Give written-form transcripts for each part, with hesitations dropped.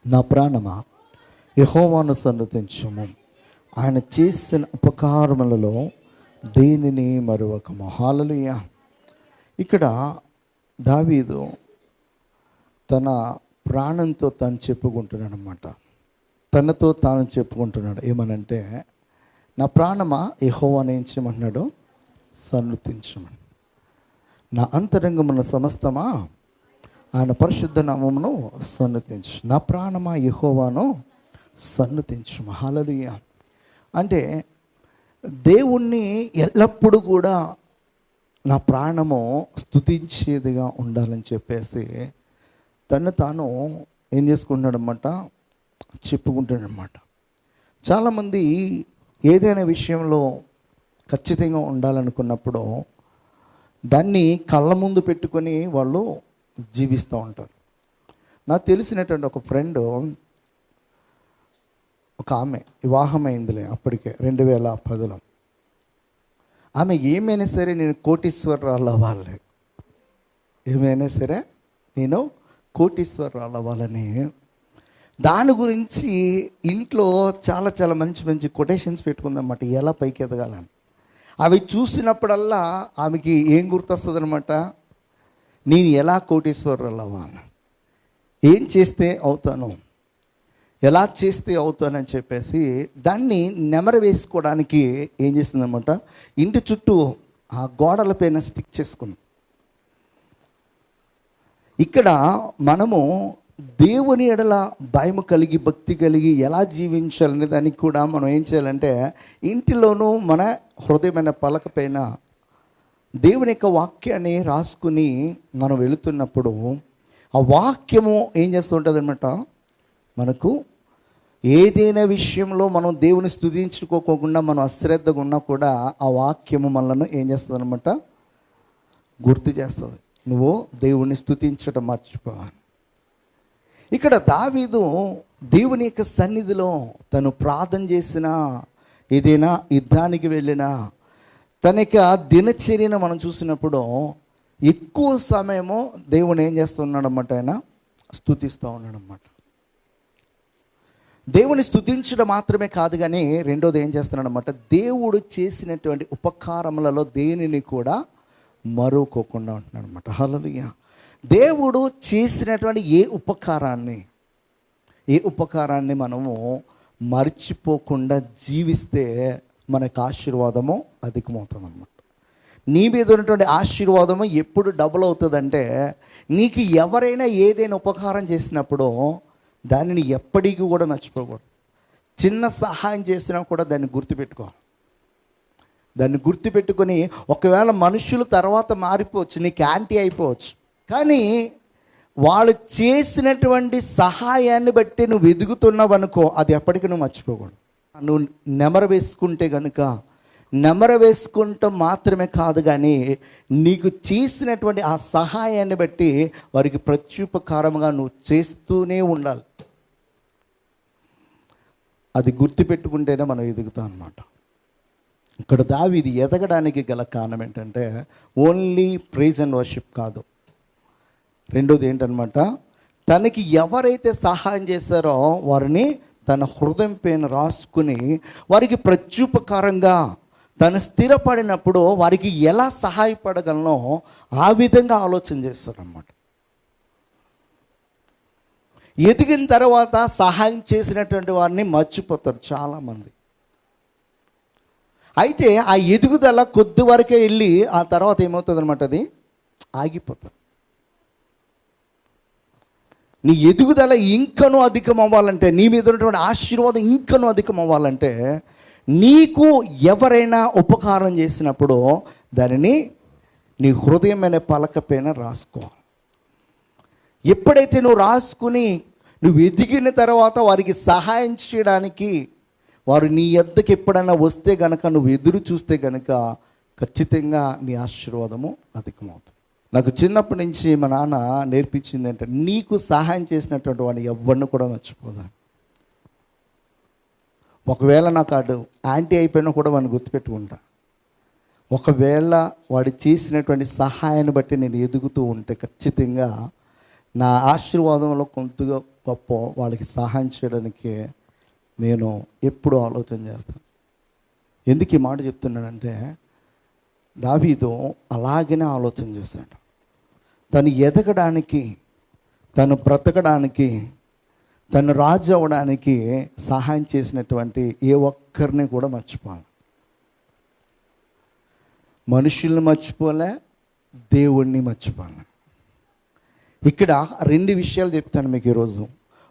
నా ప్రాణమా యెహోవాను సన్నతించుము, ఆయన చేసిన ఉపకారములలో దేనిని మరువకము. హల్లెలూయా. ఇక్కడ దావీదు తన ప్రాణంతో తాను చెప్పుకుంటున్నాడు అన్నమాట. తనతో తాను చెప్పుకుంటున్నాడు ఏమనంటే, నా ప్రాణమా యెహోవాను ఏం చేయమంటున్నాడు? సన్నతించమని. నా అంతరంగమున సమస్తమా ఆయన పరిశుద్ధ నామమును సన్నతించు. నా ప్రాణమా యెహోవాను సన్నతించు. హల్లెలూయా. అంటే దేవుణ్ణి ఎల్లప్పుడూ కూడా నా ప్రాణము స్తుతించేదిగా ఉండాలని చెప్పేసి తను తాను ఏం చేసుకుంటున్నాడనమాట, చెప్పుకుంటాడనమాట. చాలామంది ఏదైనా విషయంలో ఖచ్చితంగా ఉండాలనుకున్నప్పుడు దాన్ని కళ్ళ ముందు పెట్టుకొని వాళ్ళు జీవిస్తూ ఉంటారు. నాకు తెలిసినటువంటి ఒక ఫ్రెండ్, ఒక ఆమె వివాహమైందిలే అప్పటికే 2010లో. ఆమె ఏమైనా సరే నేను కోటీశ్వరరాలు అవ్వాలి, ఏమైనా సరే నేను కోటీశ్వరరాలు అవ్వాలని దాని గురించి ఇంట్లో చాలా చాలా మంచి మంచి కొటేషన్స్ పెట్టుకుందన్నమాట, ఎలా పైకి ఎదగాలని. అవి చూసినప్పుడల్లా ఆమెకి ఏం గుర్తొస్తుంది అనమాట, నేను ఎలా కోటీశ్వరరాలు అవ్వాలి, ఏం చేస్తే అవుతాను, ఎలా చేస్తే అవుతానని చెప్పేసి దాన్ని నెమరు వేసుకోవడానికి ఏం చేస్తుందన్నమాట, ఇంటి చుట్టూ ఆ గోడల పైన స్టిక్ చేసుకుంది. ఇక్కడ మనము దేవుని ఎడల భయం కలిగి భక్తి కలిగి ఎలా జీవించాలనే దానికి కూడా మనం ఏం చేయాలంటే, ఇంటిలోనూ మన హృదయమైన పలక పైన దేవుని యొక్క వాక్యాన్ని రాసుకుని మనం వెళుతున్నప్పుడు ఆ వాక్యము ఏం చేస్తూ ఉంటుంది అనమాట, మనకు ఏదైనా విషయంలో మనం దేవుని స్తుతించుకోకుండా మనం అశ్రద్ధగా ఉన్నా కూడా ఆ వాక్యము మనలను ఏం చేస్తుంది అనమాట, గుర్తు చేస్తుంది. నువ్వు దేవుణ్ణి స్తుతించడం మర్చిపోవాలి. ఇక్కడ దావీదు దేవుని యొక్క సన్నిధిలో తను ప్రార్థన చేసినా, ఏదైనా యుద్ధానికి వెళ్ళినా, తన యొక్క దినచర్యను మనం చూసినప్పుడు ఎక్కువ సమయము దేవుని ఏం చేస్తున్నాడన్నమాట, ఆయన స్తుతిస్తూ ఉన్నాడన్నమాట. దేవుని స్తుతించడం మాత్రమే కాదు కానీ రెండోది ఏం చేస్తున్నాడన్నమాట, దేవుడు చేసినటువంటి ఉపకారములలో దేనిని కూడా మరువకోకుండా ఉంటున్నాడు అనమాట. హల్లెలూయా. దేవుడు చేసినటువంటి ఏ ఉపకారాన్ని మనము మర్చిపోకుండా జీవిస్తే మనకు ఆశీర్వాదము అధికమవుతుంది అన్నమాట. నీ మీద ఉన్నటువంటి ఆశీర్వాదము ఎప్పుడు డబుల్ అవుతుందంటే, నీకు ఎవరైనా ఏదైనా ఉపకారం చేసినప్పుడు దానిని ఎప్పటికీ కూడా మర్చిపోకూడదు. చిన్న సహాయం చేసినా కూడా దాన్ని గుర్తుపెట్టుకోవాలి. దాన్ని గుర్తుపెట్టుకొని ఒకవేళ మనుషులు తర్వాత మారిపోవచ్చు, నీకు యాంటీ అయిపోవచ్చు, కానీ వాళ్ళు చేసినటువంటి సహాయాన్ని బట్టి నువ్వు ఎదుగుతున్నావు అనుకో, అది ఎప్పటికీ నువ్వు మర్చిపోకూడదు. నువ్వు నెమరు వేసుకుంటే కనుక, నెమరు వేసుకుంటాం మాత్రమే కాదు కానీ నీకు చేసినటువంటి ఆ సహాయాన్ని బట్టి వారికి ప్రత్యుపకారంగా నువ్వు చేస్తూనే ఉండాలి. అది గుర్తుపెట్టుకుంటేనే మనం ఎదుగుతాం అన్నమాట. ఇక్కడ దావీదు ఎదగడానికి గల కారణం ఏంటంటే ఓన్లీ ప్రైజ్ అండ్ వర్షిప్ కాదు. రెండోది ఏంటనమాట, తనకి ఎవరైతే సహాయం చేశారో వారిని తన హృదయం పైన రాసుకుని వారికి ప్రత్యుపకారంగా తను స్థిరపడినప్పుడు వారికి ఎలా సహాయపడగలనో ఆ విధంగా ఆలోచన చేస్తారన్నమాట. ఎదిగిన తర్వాత సహాయం చేసినటువంటి వారిని మర్చిపోతారు చాలామంది. అయితే ఆ ఎదుగుదల కొద్ది వరకే వెళ్ళి ఆ తర్వాత ఏమవుతుంది అనమాట, అది ఆగిపోతుంది. నీ ఎదుగుదల ఇంకనూ అధికం అవ్వాలంటే, నీ మీద ఉన్నటువంటి ఆశీర్వాదం ఇంకనూ అధికం అవ్వాలంటే, నీకు ఎవరైనా ఉపకారం చేసినప్పుడు దానిని నీ హృదయమైన పలక పైన రాసుకోవాలి. ఎప్పుడైతే నువ్వు రాసుకుని నువ్వు ఎదిగిన తర్వాత వారికి సహాయం చేయడానికి వారు నీ యొద్దకు ఎప్పుడైనా వస్తే గనక నువ్వు ఎదురు చూస్తే గనక ఖచ్చితంగా నీ ఆశీర్వాదము అధికమవుతుంది. నాకు చిన్నప్పటి నుంచి మా నాన్న నేర్పించింది అంటే, నీకు సహాయం చేసినటువంటి వాడిని ఎవరిని కూడా మర్చిపోదాను. ఒకవేళ నాకు అడు యాంటీ అయిపోయినా కూడా వాడిని గుర్తుపెట్టుకుంటా. ఒకవేళ వాడు చేసినటువంటి సహాయాన్ని బట్టి నేను ఎదుగుతూ ఉంటే ఖచ్చితంగా నా ఆశీర్వాదంలో గొప్ప వాళ్ళకి సహాయం చేయడానికి నేను ఎప్పుడూ ఆలోచన చేస్తాను. ఎందుకు ఈ మాట చెప్తున్నానంటే, దావీదు అలాగనే ఆలోచన చేశాడు. తను ఎదగడానికి, తను బ్రతకడానికి, తను రాజు అవ్వడానికి సహాయం చేసినటువంటి ఏ ఒక్కరిని కూడా మర్చిపోవాలి. మనుషుల్ని మర్చిపోలే, దేవుణ్ణి మర్చిపోలే. ఇక్కడ 2 విషయాలు చెప్తాను మీకు ఈరోజు.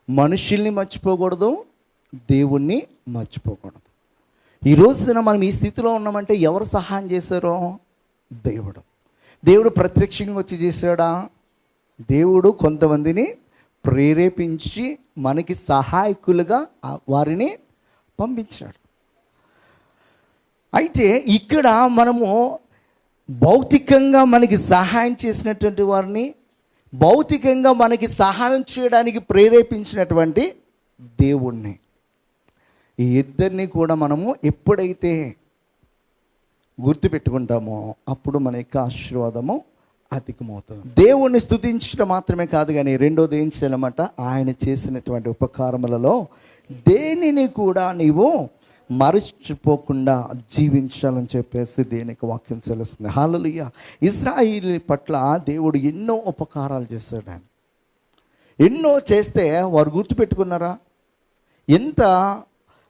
మనుషుల్ని మర్చిపోకూడదు, దేవుణ్ణి మర్చిపోకూడదు. ఈ రోజున మనం ఈ స్థితిలో ఉన్నామంటే ఎవరు సహాయం చేశారో? దేవుడు. దేవుడు ప్రత్యక్షంగా వచ్చి చేశాడా? దేవుడు కొంతమందిని ప్రేరేపించి మనకి సహాయకులుగా వారిని పంపించాడు. అయితే ఇక్కడ మనము భౌతికంగా మనకి సహాయం చేసినటువంటి వారిని, భౌతికంగా మనకి సహాయం చేయడానికి ప్రేరేపించినటువంటి దేవుణ్ణి, ఈ ఇద్దరిని కూడా మనము ఎప్పుడైతే గుర్తుపెట్టుకుంటామో అప్పుడు మన యొక్క ఆశీర్వాదము అధికమవుతుంది. దేవుణ్ణి స్తుతించడం మాత్రమే కాదు, కానీ రెండోది ఏం చేయాలన్నమాట, ఆయన చేసినటువంటి ఉపకారములలో దేనిని కూడా నీవు మరచిపోకుండా జీవించాలని చెప్పేసి దేనికి వాక్యం తెలుస్తుంది. హల్లెలూయా. ఇశ్రాయేలు పట్ల దేవుడు ఎన్నో ఉపకారాలు చేశాడు. ఆయన ఎన్నో చేస్తే వారు గుర్తుపెట్టుకున్నారా? ఎంత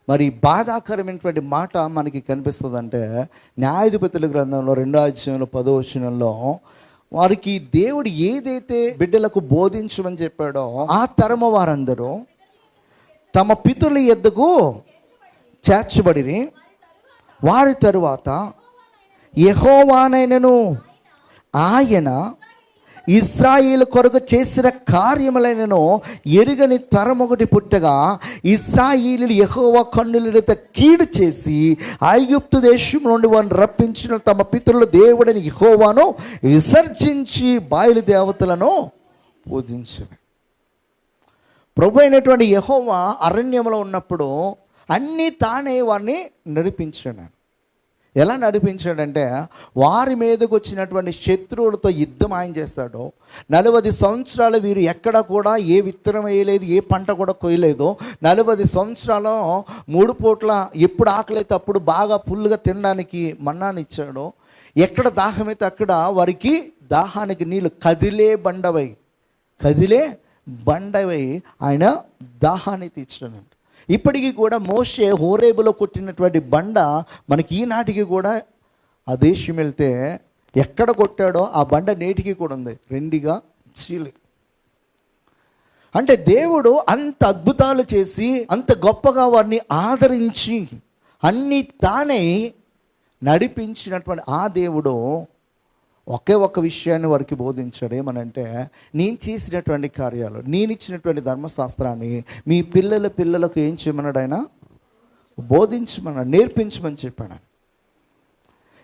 మరి బాధాకరమైనటువంటి మాట మనకి కనిపిస్తుందంటే, న్యాయాధిపతుల గ్రంథంలో 2వ అధ్యాయంలో 10వ వచనంలో వారికి దేవుడు ఏదైతే బిడ్డలకు బోధించమని చెప్పాడో ఆ తరము వారందరూ తమ పితరుల యొద్దకు చేర్చబడిరి. వారి తరువాత యెహోవానైనను ఆయన ఇశ్రాయేలు కొరకు చేసిన కార్యములైనను ఎరుగని తరం ఒకటి పుట్టగా, ఇశ్రాయేలీయులు యెహోవా కన్నుల కీడు చేసి ఐగుప్తు దేశం నుండి వారిని రప్పించిన తమ పితరుల దేవుడని యెహోవాను విసర్జించి బయలు దేవతలను పూజించారు. ప్రభు అయినటువంటి యెహోవా అరణ్యంలో ఉన్నప్పుడు అన్నీ తానే వారిని నడిపించాడు. ఎలా నడిపించాడంటే, వారి మీదకు వచ్చినటువంటి శత్రువులతో యుద్ధం ఆయన చేస్తాడు. 40 సంవత్సరాలు వీరు ఎక్కడ కూడా ఏ విత్తనం వేయలేదు, ఏ పంట కూడా కొయ్యలేదు. 40 సంవత్సరాలు 3 పూట్ల ఎప్పుడు ఆకలైతే అప్పుడు బాగా ఫుల్గా తినడానికి మన్నాను ఇచ్చాడు. ఎక్కడ దాహమైతే అక్కడ వారికి దాహానికి నీళ్ళు కదిలే బండవై ఆయన దాహాన్ని తీర్చాడంట. ఇప్పటికీ కూడా మోషే హోరేబులో కొట్టినటువంటి బండ మనకి ఈనాటికి కూడా ఆ దేశం వెళ్తే ఎక్కడ కొట్టాడో ఆ బండ నేటికి కూడా ఉంది, 2గా చీలి. అంటే దేవుడు అంత అద్భుతాలు చేసి అంత గొప్పగా వారిని ఆదరించి అన్నీ తానే నడిపించినటువంటి ఆ దేవుడు ఒకే ఒక్క విషయాన్ని వారికి బోధించాడు. ఏమనంటే, నేను చేసినటువంటి కార్యాలు, నేను ఇచ్చినటువంటి ధర్మశాస్త్రాన్ని మీ పిల్లలకు ఏం చేయమన్నాడు? ఆయన బోధించమన్నాడు, నేర్పించమని చెప్పాడు.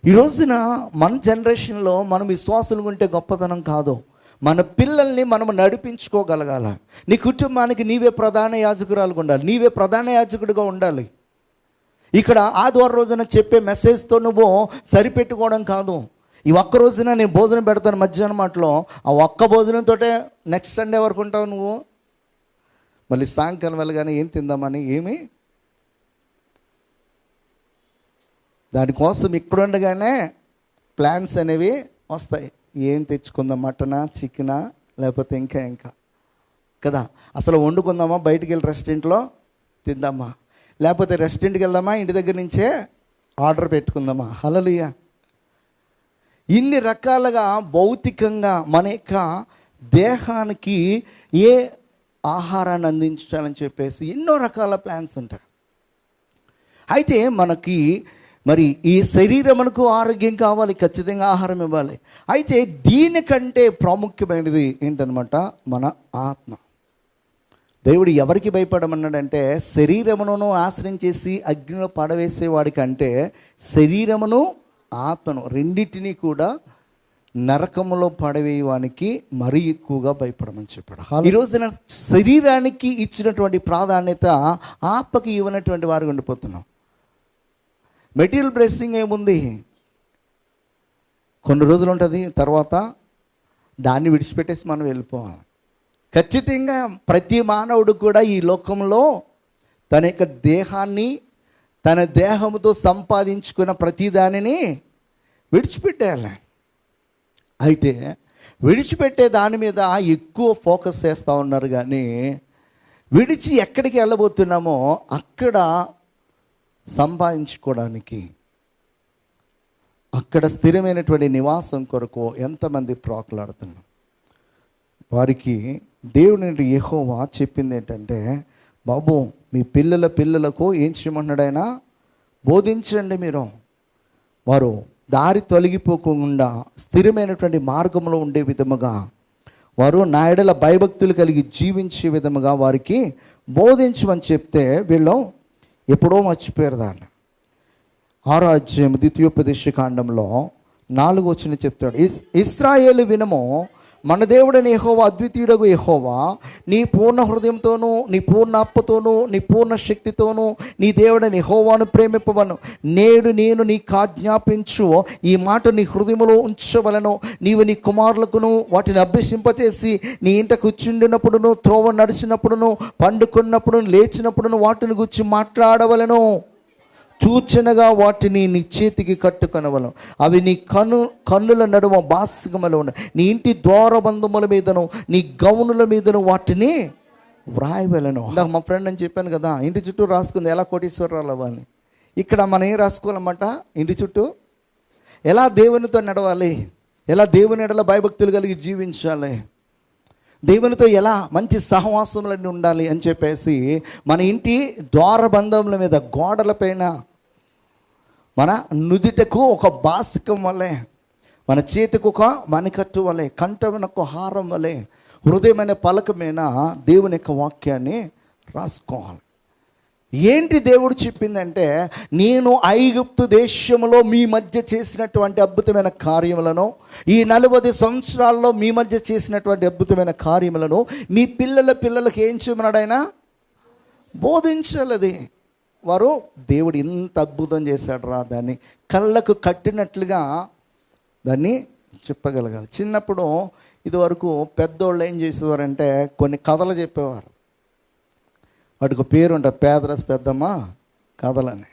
ఈ రోజున మన జనరేషన్లో మనం విశ్వాసులు ఉంటే గొప్పతనం కాదు, మన పిల్లల్ని మనం నడిపించుకోగలగాల. నీ కుటుంబానికి నీవే ప్రధాన యాజకురాలుగా ఉండాలి, నీవే ప్రధాన యాజకుడిగా ఉండాలి. ఇక్కడ ఆదివారం రోజున చెప్పే మెసేజ్తో నువ్వు సరిపెట్టుకోవడం కాదు. ఈ ఒక్క రోజున నేను భోజనం పెడతాను మధ్యాహ్నం మాటలో, ఆ ఒక్క భోజనంతో నెక్స్ట్ సండే వరకు ఉంటావు నువ్వు. మళ్ళీ సాయంకాలం వెళ్ళగానే ఏం తిందామని ఏమి, దానికోసం ఇక్కడ ఉండగానే ప్లాన్స్ అనేవి వస్తాయి. ఏం తెచ్చుకుందాం, మటనా, చికెనా, లేకపోతే ఇంకా కదా. అసలు వండుకుందామా, బయటికి వెళ్ళి రెస్టారెంట్లో తిందామా, లేకపోతే రెస్టారెంట్కి వెళ్దామా, ఇంటి దగ్గర నుంచే ఆర్డర్ పెట్టుకుందామా. హల్లెలూయా. ఇన్ని రకాలుగా భౌతికంగా మన యొక్క దేహానికి ఏ ఆహారాన్ని అందించాలని చెప్పేసి ఎన్నో రకాల ప్లాన్స్ ఉంటాయి. అయితే మనకి మరి ఈ శరీరమునకు ఆరోగ్యం కావాలి, ఖచ్చితంగా ఆహారం ఇవ్వాలి. అయితే దీనికంటే ప్రాముఖ్యమైనది ఏంటనమాట, మన ఆత్మ. దేవుడు ఎవరికి భయపడమన్నాడంటే, శరీరమును ఆశ్రయించేసి అగ్నిలో పడవేసేవాడికంటే శరీరమును ఆత్మను రెండింటినీ కూడా నరకములో పడవేయడానికి మరీ ఎక్కువగా భయపడమని చెప్పాడు. ఈ రోజున శరీరానికి ఇచ్చినటువంటి ప్రాధాన్యత ఆత్మకి ఇవ్వనటువంటి వారు ఉండిపోతున్నాం. మెటీరియల్ బ్లెస్సింగ్ ఏముంది, కొన్ని రోజులు ఉంటుంది, తర్వాత దాన్ని విడిచిపెట్టేసి మనం వెళ్ళిపోవాలి. ఖచ్చితంగా ప్రతి మానవుడు కూడా ఈ లోకంలో తన యొక్క దేహాన్ని, తన దేహంతో సంపాదించుకున్న ప్రతి దానిని విడిచిపెట్టేయాలి. అయితే విడిచిపెట్టే దాని మీద ఎక్కువ ఫోకస్ చేస్తూ ఉన్నారు, కానీ విడిచి ఎక్కడికి వెళ్ళబోతున్నామో అక్కడ సంపాదించుకోవడానికి, అక్కడ స్థిరమైనటువంటి నివాసం కొరకు ఎంతమంది ప్రాకులాడుతున్నారు. వారికి దేవుని యెహోవా చెప్పింది ఏంటంటే, బాబు మీ పిల్లలకు ఏం చేయమన్నాడు ఆయన? బోధించండి. మీరు వారు దారి తొలగిపోకుండా స్థిరమైనటువంటి మార్గంలో ఉండే విధముగా, వారు నా యెడల భయభక్తులు కలిగి జీవించే విధముగా వారికి బోధించమని చెప్తే వీళ్ళు ఎప్పుడో మర్చిపోయారు దాన్ని. 6వ అధ్యాయం ద్వితీయోపదేశ కాండంలో 4వ వచనం చెప్తాడు, ఇశ్రాయేలు వినము, మన దేవుడైన యెహోవా అద్వితీయుడగు యెహోవా నీ పూర్ణ హృదయంతోనూ, నీ పూర్ణ ఆత్మతోనూ, నీ పూర్ణ శక్తితోనూ నీ దేవుడైన యెహోవాను ప్రేమింపవలను. నేడు నేను నీకు ఆజ్ఞాపించు ఈ మాట నీ హృదయంలో ఉంచవలను. నీవు నీ కుమారులకును వాటిని అభ్యసింపచేసి నీ ఇంట కూర్చుండినప్పుడును, త్రోవ నడిచినప్పుడును, పండుకున్నప్పుడును, లేచినప్పుడును వాటిని గురించి మాట్లాడవలను. సూచనగా వాటిని నీ చేతికి కట్టుకొనవలను. అవి నీ కన్నుల నడుమ బాసికములు ఉన్నాయి. నీ ఇంటి ద్వారబంధముల మీదను, నీ గౌనుల మీదను వాటిని వ్రాయవలను. మా ఫ్రెండ్ అని చెప్పాను కదా, ఇంటి చుట్టూ రాసుకుంది ఎలా కోటీశ్వరరాలు అవ్వాలి. ఇక్కడ మనం ఏం రాసుకోవాలన్నమాట? ఇంటి చుట్టూ ఎలా దేవునితో నడవాలి, ఎలా దేవుని ఎడల భయభక్తులు కలిగి జీవించాలి, దేవునితో ఎలా మంచి సహవాసములన్నీ ఉండాలి అని చెప్పేసి మన ఇంటి ద్వారబంధముల మీద, గోడలపైన, మన నుదిటకు ఒక బాసికం వలె, మన చేతికి ఒక మణికట్టు వలె, కంఠమునకు హారం వలె, హృదయమైన పలకమైన దేవుని యొక్క వాక్యాన్ని రాసుకోవాలి. ఏంటి దేవుడు చెప్పిందంటే, నేను ఐగుప్తు దేశంలో మీ మధ్య చేసినటువంటి అద్భుతమైన కార్యములను, ఈ 40 సంవత్సరాల్లో మీ మధ్య చేసినటువంటి అద్భుతమైన కార్యములను మీ పిల్లలకి ఏం చేయమన్నాడు ఆయన? బోధించాలది. వారు దేవుడు ఇంత అద్భుతం చేశాడు రా, దాన్ని కళ్ళకు కట్టినట్లుగా దాన్ని చెప్పగలగాలి. చిన్నప్పుడు ఇదివరకు పెద్దోళ్ళు ఏం చేసేవారంటే కొన్ని కథలు చెప్పేవారు. వాటికి పేరు ఉంటుంది, పేదరస్ పెద్దమ్మ కథలని.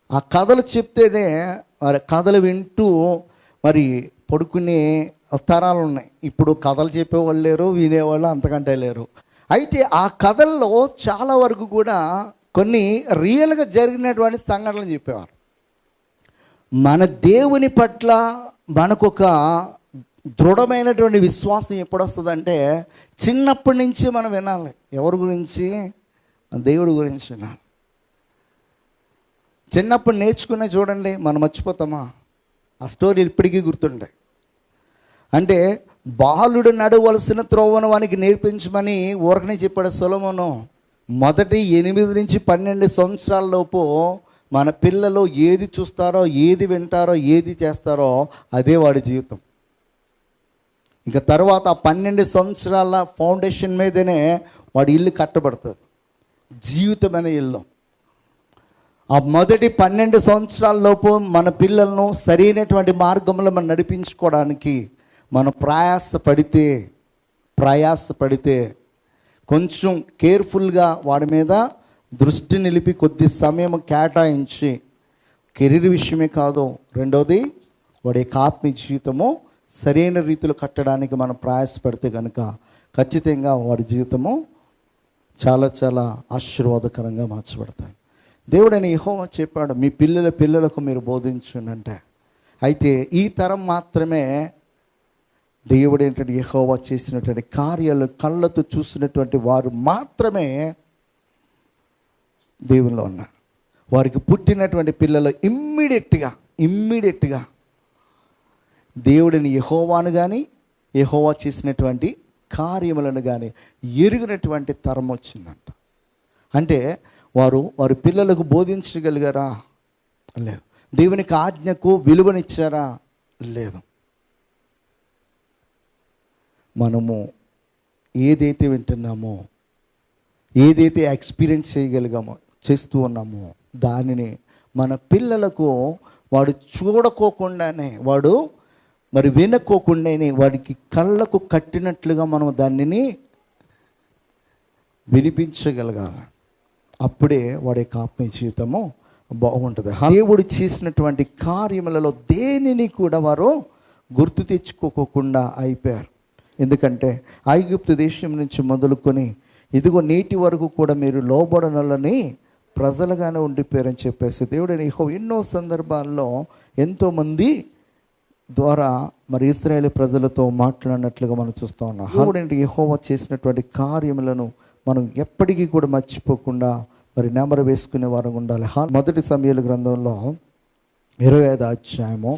ఆ కథలు చెప్తేనే మరి కథలు వింటూ మరి పడుకునే తరాలు ఉన్నాయి. ఇప్పుడు కథలు చెప్పేవాళ్ళు లేరు, వినేవాళ్ళు అంతకంటే లేరు. అయితే ఆ కథల్లో చాలా వరకు కూడా కొన్ని రియల్గా జరిగినటువంటి సంఘటనలు చెప్పేవారు. మన దేవుని పట్ల మనకొక దృఢమైనటువంటి విశ్వాసం ఎప్పుడు వస్తుందంటే, చిన్నప్పటి నుంచి మనం వినాలి. ఎవరి గురించి? దేవుడి గురించి వినాలి. చిన్నప్పుడు నేర్చుకునే చూడండి, మనం మర్చిపోతామా? ఆ స్టోరీ ఇప్పటికీ గుర్తుంటాయి. అంటే బాలుడు నడవలసిన త్రోవను వానికి నేర్పించమని ఊరకనే చెప్పాడు సొలొమోను. మొదటి 8 నుంచి 12 సంవత్సరాల లోపు మన పిల్లలు ఏది చూస్తారో, ఏది వింటారో, ఏది చేస్తారో అదే వాడి జీవితం. ఇంకా తర్వాత 12 సంవత్సరాల ఫౌండేషన్ మీదనే వాడి ఇల్లు కట్టబడుతుంది, జీవితమైన ఇల్లు. ఆ మొదటి 12 సంవత్సరాల లోపు మన పిల్లలను సరైనటువంటి మార్గంలో మనం నడిపించుకోవడానికి మనం ప్రయాసపడితే కొంచెం కేర్ఫుల్గా వాడి మీద దృష్టి నిలిపి కొద్ది సమయం కేటాయించి, కెరీర్ విషయమే కాదు, రెండోది వాడి ఆత్మీయ జీవితము సరైన రీతిలో కట్టడానికి మనం ప్రయాసపడితే కనుక ఖచ్చితంగా వాడి జీవితము చాలా చాలా ఆశీర్వాదకరంగా మార్చబడతాయి. దేవుడైన యెహోవా చెప్పాడు, మీ పిల్లలకు మీరు బోధించండి. అయితే ఈ తరం మాత్రమే దేవుడు ఏంటంటే యెహోవా చేసినటువంటి కార్యాలు కళ్ళతో చూసినటువంటి వారు మాత్రమే దేవునిలో ఉన్నారు. వారికి పుట్టినటువంటి పిల్లలు ఇమ్మీడియట్గా దేవుడిని యెహోవాను కానీ, యెహోవా చేసినటువంటి కార్యములను కానీ ఎరిగినటువంటి తరం వచ్చిందంట. అంటే వారి పిల్లలకు బోధించగలిగారా? లేదు. దేవునికి ఆజ్ఞకు విలువనిచ్చారా? లేదు. మనము ఏదైతే వింటున్నామో, ఏదైతే ఎక్స్పీరియన్స్ చేస్తూ ఉన్నామో దానిని మన పిల్లలకు వాడు చూడకోకుండానే, వాడు మరి వినుకోకుండానే వాడికి కళ్ళకు కట్టినట్లుగా మనం దానిని వినిపించగలగాలి. అప్పుడే వాడి యొక్క ఆత్మీయ జీవితము బాగుంటుంది. దేవుడు చేసినటువంటి కార్యములలో దేనిని కూడా వారు గుర్తు తెచ్చుకోకుండా అయిపోయారు. ఎందుకంటే ఐగుప్తు దేశం నుంచి మొదలుకొని ఇదిగో నేటి వరకు కూడా మీరు లోబడనలని ప్రజలుగానే ఉండిపోయారని చెప్పేసి దేవుడు యెహోవా ఎన్నో సందర్భాల్లో ఎంతోమంది ద్వారా మరి ఇశ్రాయేలు ప్రజలతో మాట్లాడినట్లుగా మనం చూస్తూ ఉన్నాం. దేవుడు యెహోవా చేసినటువంటి కార్యములను మనం ఎప్పటికీ కూడా మర్చిపోకుండా మరి నెమరు వేసుకునే వారు ఉండాలి. మొదటి సమూయేలు గ్రంథంలో 25వ అధ్యాయము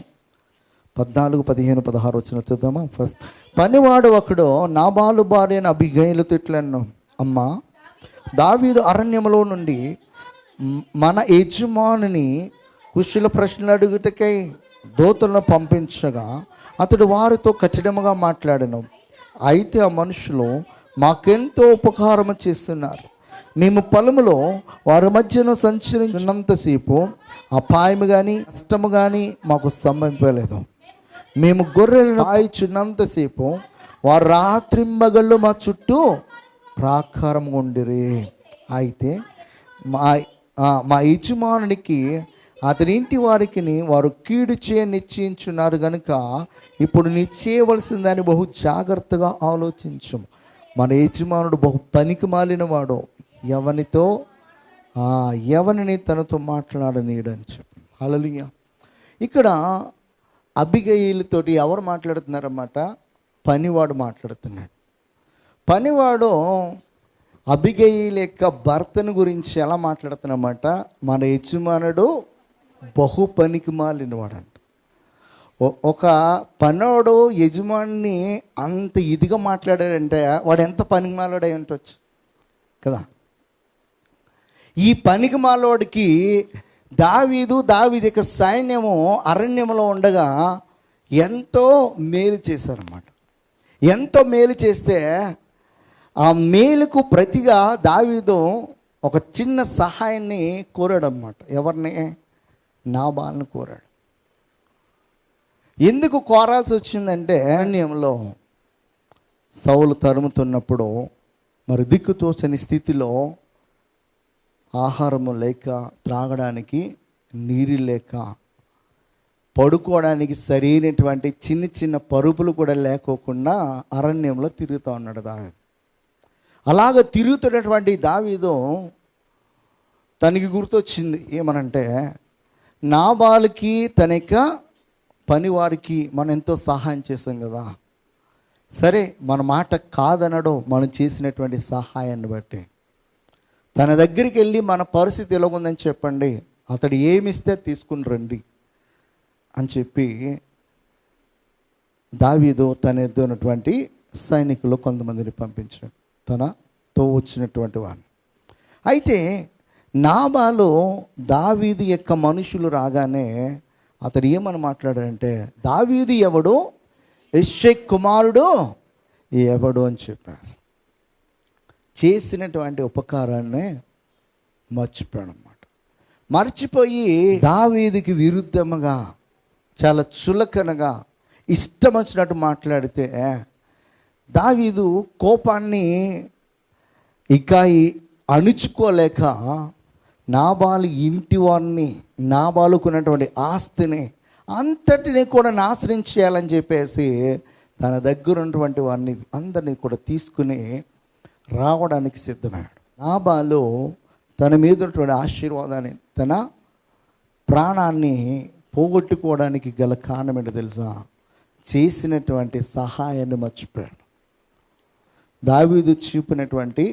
14, 15, 16 వచ్చిన చూద్దామా. ఫస్ట్, పనివాడు ఒకడు నాబాలు భార్యను అబిగయీలుతో ఇట్లన్నెను, అమ్మా, దావీదు అరణ్యములో నుండి మన యజమానుని కుశల ప్రశ్నలు అడుగుటకై దూతలను పంపించగా అతడు వారితో కఠినముగా మాట్లాడెను. అయితే ఆ మనుషులు మాకెంతో ఉపకారం చేస్తున్నారు. మేము పొలములో వారి మధ్యన సంచరించినంతసేపు అపాయము కానీ కష్టము కానీ మాకు సంభవించలేదు. మేము గొర్రెలను కాయిచున్నంతసేపు వారు రాత్రింబగళ్ళు మా చుట్టూ ప్రాకారం ఉండిరి. అయితే మా యజమానునికి అతని ఇంటి వారికి వారు కీడు చేయ నిశ్చయించున్నారు కనుక ఇప్పుడు నీ చేయవలసిందని బహు జాగ్రత్తగా ఆలోచించు. మన యజమానుడు బహు పనికి మాలిన వాడు, ఎవరిని తనతో మాట్లాడనీయడని చెప్పి. హల్లెలూయా. ఇక్కడ అబిగయీలుతోటి ఎవరు మాట్లాడుతున్నారన్నమాట? పనివాడు మాట్లాడుతున్నాడు. పనివాడు అబిగయీలు యొక్క భర్తను గురించి ఎలా మాట్లాడుతున్నమాట? మన యజమానుడు బహు పనికి మాలినవాడు అంట. ఒక పనోడు యజమాని అంత ఇదిగా మాట్లాడాడంటే వాడు ఎంత పనికి మాలాడై ఉండొచ్చు కదా. ఈ పనికి మాలోడికి దావీదు యొక్క సైన్యము అరణ్యములో ఉండగా ఎంతో మేలు చేశారన్నమాట. ఎంతో మేలు చేస్తే ఆ మేలుకు ప్రతిగా దావీదు ఒక చిన్న సహాయాన్ని కోరాడు అన్నమాట. ఎవరిని? నాబాలుని కోరాడు. ఎందుకు కోరాల్సి వచ్చిందంటే అరణ్యంలో సౌలు తరుముతున్నప్పుడు మరి దిక్కుతోచని స్థితిలో ఆహారము లేక, త్రాగడానికి నీరు లేక, పడుకోవడానికి సరైనటువంటి చిన్న చిన్న పరుపులు కూడా లేకోకుండా అరణ్యంలో తిరుగుతూ ఉన్నాడు దావీదు. అలాగ తిరుగుతున్నటువంటి దావీదు తనకి గుర్తొచ్చింది ఏమనంటే, నాబాలుకి తన యొక్క పనివారికి మనం ఎంతో సహాయం చేసాం కదా, సరే మన మాట కాదనడం మనం చేసినటువంటి సహాయాన్ని బట్టి తన దగ్గరికి వెళ్ళి మన పరిస్థితి ఎలాగుందని చెప్పండి, అతడు ఏమిస్తే తీసుకుని రండి అని చెప్పి దావీదు తన ఎదున్నటువంటి సైనికులు కొంతమందిని పంపించాడు, తనతో వచ్చినటువంటి వాడిని. అయితే నాబాలు దావీదు యొక్క మనుషులు రాగానే అతడు ఏమని మాట్లాడాడంటే, దావీదు ఎవడు, యెష్షై కుమారుడు ఎవడు అని చెప్పాడు. చేసినటువంటి ఉపకారాన్ని మర్చిపోయాడు అన్నమాట. మర్చిపోయి దావీదుకి విరుద్ధముగా చాలా చులకనగా ఇష్టం వచ్చినట్టు మాట్లాడితే దావీదు కోపాన్ని ఇక అణుచుకోలేక నాబాలు ఇంటి వారిని, నాబాలుకున్నటువంటి ఆస్తిని అంతటిని కూడా నాశనం చేయాలని చెప్పేసి తన దగ్గర ఉన్నటువంటి వారిని అందరినీ కూడా తీసుకుని రావడానికి సిద్ధమయ్యాడు. నాబాలు తన మీద ఉన్నటువంటి ఆశీర్వాదాన్ని, తన ప్రాణాన్ని పోగొట్టుకోవడానికి గల కారణం ఏంటో తెలుసా? చేసినటువంటి సహాయాన్ని మర్చిపోయాడు. దావీదు చూపినటువంటి